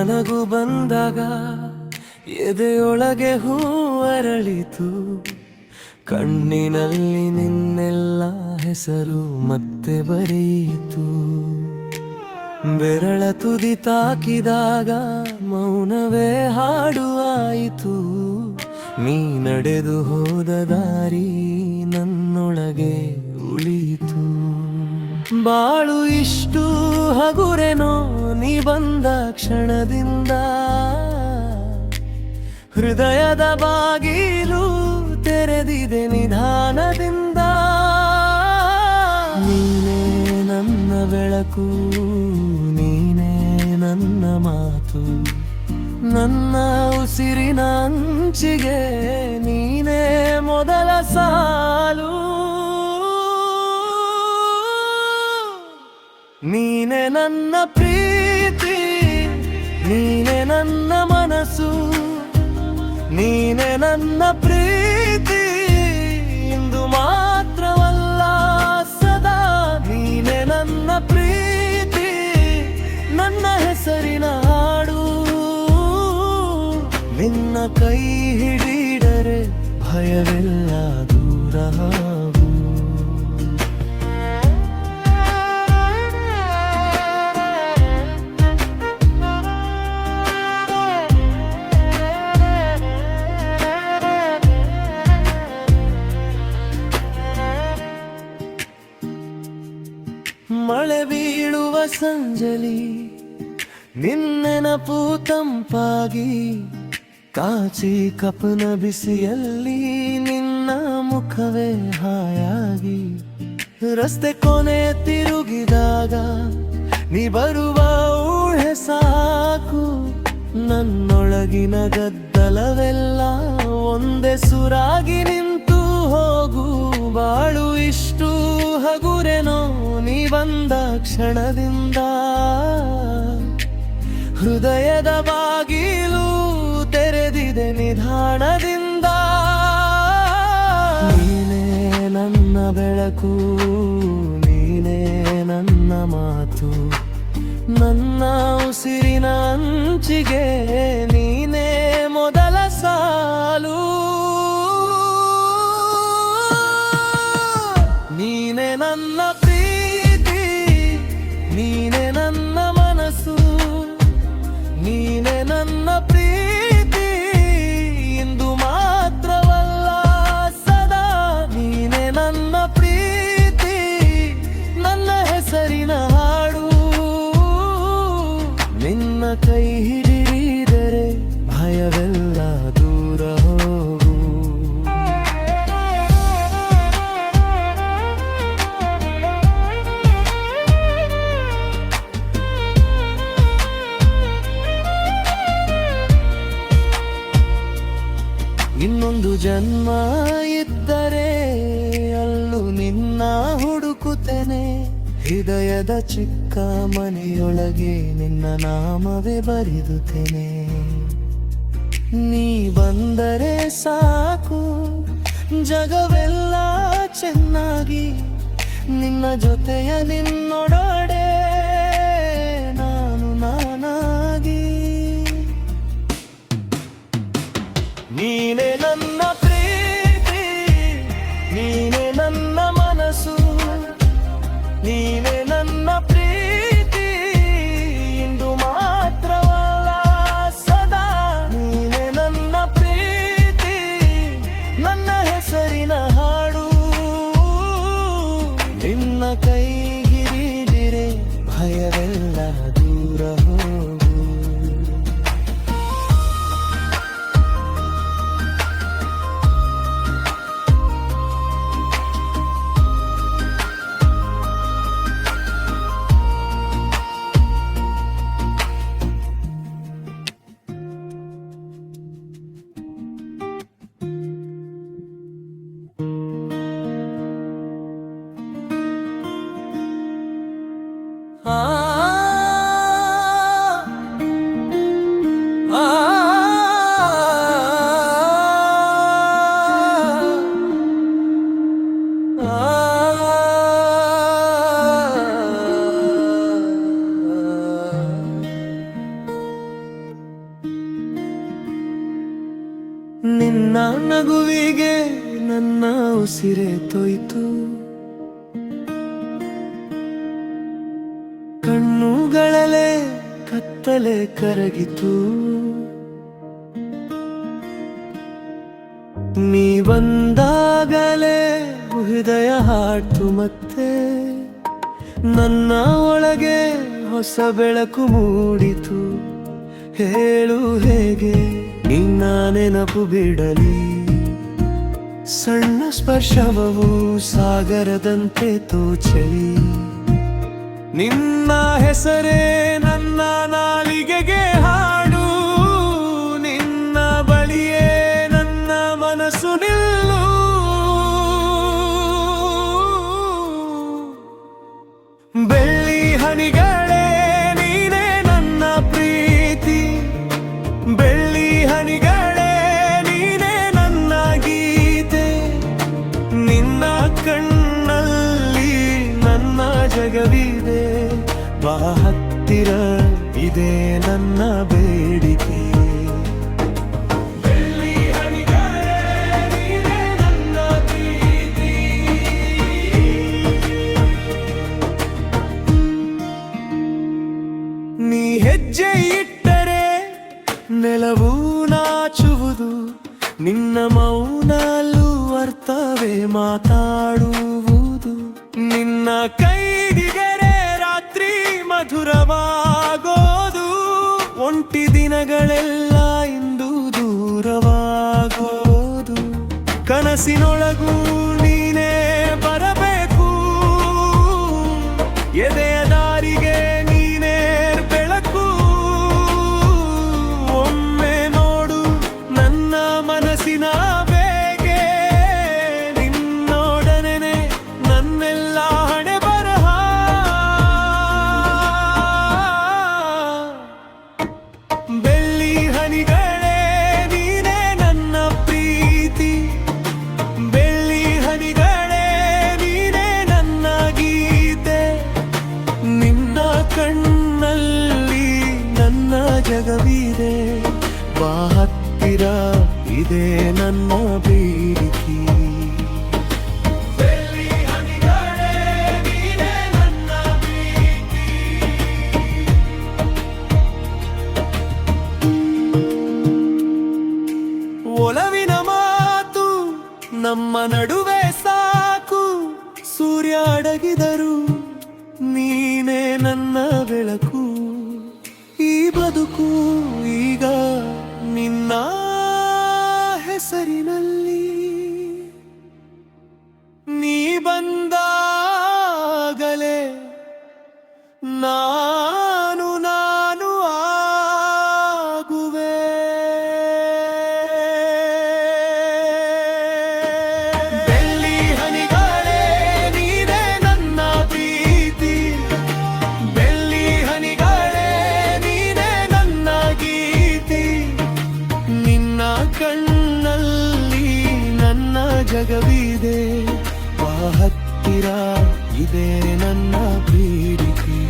ನಗು ಬಂದಾಗ ಎದೆಯೊಳಗೆ ಹೂ ಅರಳಿತು. ಕಣ್ಣಿನಲ್ಲಿ ನಿನ್ನೆಲ್ಲ ಹೆಸರು ಮತ್ತೆ ಬರೆಯಿತು. ಬೆರಳ ತುದಿ ತಾಕಿದಾಗ ಮೌನವೇ ಹಾಡುವಾಯಿತು. ನೀ ನಡೆದು ಹೋದ ದಾರಿ ನನ್ನೊಳಗೆ ಉಳಿಯಿತು. ಬಾಳು ಇಷ್ಟು ಹಗುರೆನೋ ನೀ ಬಂದ ಕ್ಷಣದಿಂದ. ಹೃದಯದ ಬಾಗಿಲು ತೆರೆದಿದೆ ನಿಧಾನದಿಂದ. ನೀನೇ ನನ್ನ ಬೆಳಕು, ನೀನೇ ನನ್ನ ಮಾತು, ನನ್ನ ಉಸಿರಿನ ಅಂಚಿಗೆ ನೀನೇ ಮೊದಲ ಸಾಲು. ನೀನೆ ನನ್ನ ಪ್ರೀತಿ, ನೀನೆ ನನ್ನ ಮನಸ್ಸು, ನೀನೆ ನನ್ನ ಪ್ರೀತಿ ಇಂದು ಮಾತ್ರವಲ್ಲ ಸದಾ. ನೀನೆ ನನ್ನ ಪ್ರೀತಿ, ನನ್ನ ಹೆಸರಿನ ಹಾಡು. ನಿನ್ನ ಕೈ ಹಿಡಿದರೆ ಭಯವೆಲ್ಲ ದೂರ ಆಗು. ಮಳೆ ಬೀಳುವ ಸಂಜಲಿ ನಿನ್ನೆನಪು ತಂಪಾಗಿ, ಕಾಚಿ ಕಪನ ಬಿಸಿಯಲ್ಲಿ ನಿನ್ನ ಮುಖವೇ ಹಾಯಾಗಿ. ರಸ್ತೆ ಕೊನೆ ತಿರುಗಿದಾಗ ನೀ ಬರುವ ಊಹೆ ಸಾಕು. ನನ್ನೊಳಗಿನ ಗದ್ದಲವೆಲ್ಲ ಒಂದೇ ಸುರಾಗಿ ನಿಂತು ಹೋಗು. ಬಾಳು ಇಷ್ಟು ಹಗುರೆನೋ ನೀ ಬಂದ ಕ್ಷಣದಿಂದ. ಹೃದಯದ ಬಾಗಿಲು ತೆರೆದಿದೆ ನಿಧಾನದಿಂದ. ನೀನೇ ನನ್ನ ಬೆಳಕು, ನೀನೇ ನನ್ನ ಮಾತು, ನನ್ನ ಉಸಿರಿನ ಅಂಚಿಗೆ ನೀನೇ ಮೊದಲ ಸಾಲು. ನೀನೆ ನನ್ನ ಪ್ರೀತಿ, ನೀನೆ ನನ್ನ ಮನಸ್ಸು, ನೀನೆ ನನ್ನ ಪ್ರೀತಿ ಇಂದು ಮಾತ್ರವಲ್ಲ ಸದಾ. ನೀನೆ ನನ್ನ ಪ್ರೀತಿ, ನನ್ನ ಹೆಸರಿನ ಹಾಡು. ನಿನ್ನ ಕೈ ಹಿಡಿದರೆ ಭಯವೆಲ್ಲ ದೂರ ಹೋಗು. ಇನ್ನೊಂದು ಜನ್ಮ ಇದ್ದರೆ ಅಲ್ಲೂ ನಿನ್ನ ಹುಡುಕುತ್ತೇನೆ. ಹೃದಯದ ಚಿಕ್ಕ ಮನೆಯೊಳಗೆ ನಿನ್ನ ನಾಮವೇ ಬರೆದುತ್ತೇನೆ. ನೀ ಬಂದರೆ ಸಾಕು ಜಗವೆಲ್ಲ ಚೆನ್ನಾಗಿ. ನಿನ್ನ ಜೊತೆಯ ನಿನ್ನೊಡನೆ ನಾನು ನಾನಾಗಿ. ನೀನೆ ನನ್ನ ಪ್ರೀತಿ, ನೀನೆ ನನ್ನ ಮನಸ್ಸು, ನೀನೆ ನನ್ನ ಪ್ರೀತಿ ಇಂದು ಮಾತ್ರವಲ್ಲ ಸದಾ. ನೀನೆ ನನ್ನ ಪ್ರೀತಿ, ನನ್ನ ಹೆಸರಿನ ಹಾಡು. ನಿನ್ನ ಕೈ ಹಿಡಿದರೆ ಭಯವೆಲ್ಲ ದೂರ ಹೋಗು. ಮರೆತೋಯ್ತು. ಕಣ್ಣುಗಳಲ್ಲೇ ಕತ್ತಲೆ ಕರಗಿತು. ನೀ ಬಂದಾಗಲೇ ಹೃದಯ ಹಾಡ್ತು ಮತ್ತೆ. ನನ್ನ ಒಳಗೆ ಹೊಸ ಬೆಳಕು ಮೂಡಿತು. ಹೇಳು ಹೇಗೆ ನಿನ್ನ ನೆನಪು ಬಿಡಲಿ. ಸಣ್ಣ ಸ್ಪರ್ಶವೂ ಸಾಗರದಂತೆ ತೋಚಲಿ. ನಿನ್ನ ಹೆಸರೇ ನನ್ನ ನಾಲಿಗೆಗೆ ಹಾಡು. ನಿನ್ನ ಬಳಿಯೇ ನನ್ನ ಮನಸ್ಸು ನಿಲ್ಲು. ಬೆಳ್ಳಿ ಹನಿಗಳೇ ನೀನೇ ನನ್ನ ಪ್ರೀತಿ. ಬೆಳ್ಳಿ ಹನಿಗಳೇ ನೀನೇ ನನ್ನ ಗೀತೆ. ನಿನ್ನ ಕಣ್ಣಲ್ಲಿ ನನ್ನ ಜಗವಿದೆ. ಬಾ ಹತ್ತಿರ ಇದೆ ನನ್ನ ಬೇಡಿಕೆ. ಬೆಳ್ಳಿ ಹನಿಗಳೇ ನೀನೇ ನನ್ನ ಪ್ರೀತಿ. ನೀ ಹೆಜ್ಜೆ ಇಟ್ಟರೆ ನೆಲವು ನಾಚುವುದು. ನಿನ್ನ ಮೌನಲ್ಲೂ ಅರ್ಥವೇ ಮಾತಾಡುವುದು. ನಿನ್ನ ಕೈದಿಗೆರೆ ರಾತ್ರಿ ಮಧುರವಾಗೋದು. ಒಂಟಿ ದಿನಗಳೆಲ್ಲ ಇಂದು ದೂರವಾಗೋದು. ಕನಸಿನೊಳಗೂ ನೀನೇ ಬರಬೇಕು. ಎದೆಯ ದಾರಿಗೆ ನೀನೇ ಬೆಳಕು. ಒಮ್ಮೆ ನೋಡು ನನ್ನ ಮನಸ್ಸಿನ ಬೇಗೆ. ನಿನ್ನೊಡನೆ ನನ್ನೆಲ್ಲ ಹಣೆ ಬರಹ. ಬೆಳ್ಳಿ ಹನಿಗಳೇ ನೀನೇ ನನ್ನ ಪ್ರೀತಿ. ಬೆಳ್ಳಿ ಹನಿಗಳೇ ನೀನೇ ನನ್ನ ಗೀತೆ. ನಿನ್ನ ಕಣ್ಣಲ್ಲಿ ನನ್ನ ಜಗವಿದೆ. ಬಾ ಹತ್ತಿರ ಇದೆ ನನ್ನ ಬೇಡಿಕೆ. ಬೆಳ್ಳಿ ಹನಿಗಳೇ ನೀನೇ ನನ್ನ ಪ್ರೀತಿ. ಒಲವಿನ ಮಾತು ನಮ್ಮ ನಡುವೆ ಸಾಕು. ಸೂರ್ಯ ಅಡಗಿದರು ನೀನೇ ನನ್ನ ಬೆಳಕು. ಈ ಬದುಕು ಈಗ ನಿನ್ನ ಹೆಸರಿನಲ್ಲಿ. ನೀ ಬಂದಾಗಲೇ ನಾನು ಆಗುವೆ. ಬೆಳ್ಳಿ ಹನಿಗಳೇ ನೀನೇ ನನ್ನ ಪ್ರೀತಿ. ಬೆಳ್ಳಿ ಹನಿಗಳೇ ನೀನೇ ನನ್ನ ಗೀತೆ. ನಿನ್ನ ಕಣ್ಣಲ್ಲಿ ನನ್ನ ಜಗವಿದೆ. ಬಾ ಹತ್ತಿರ ಇದೆ ನನ್ನ ಬೇಡಿಕೆ.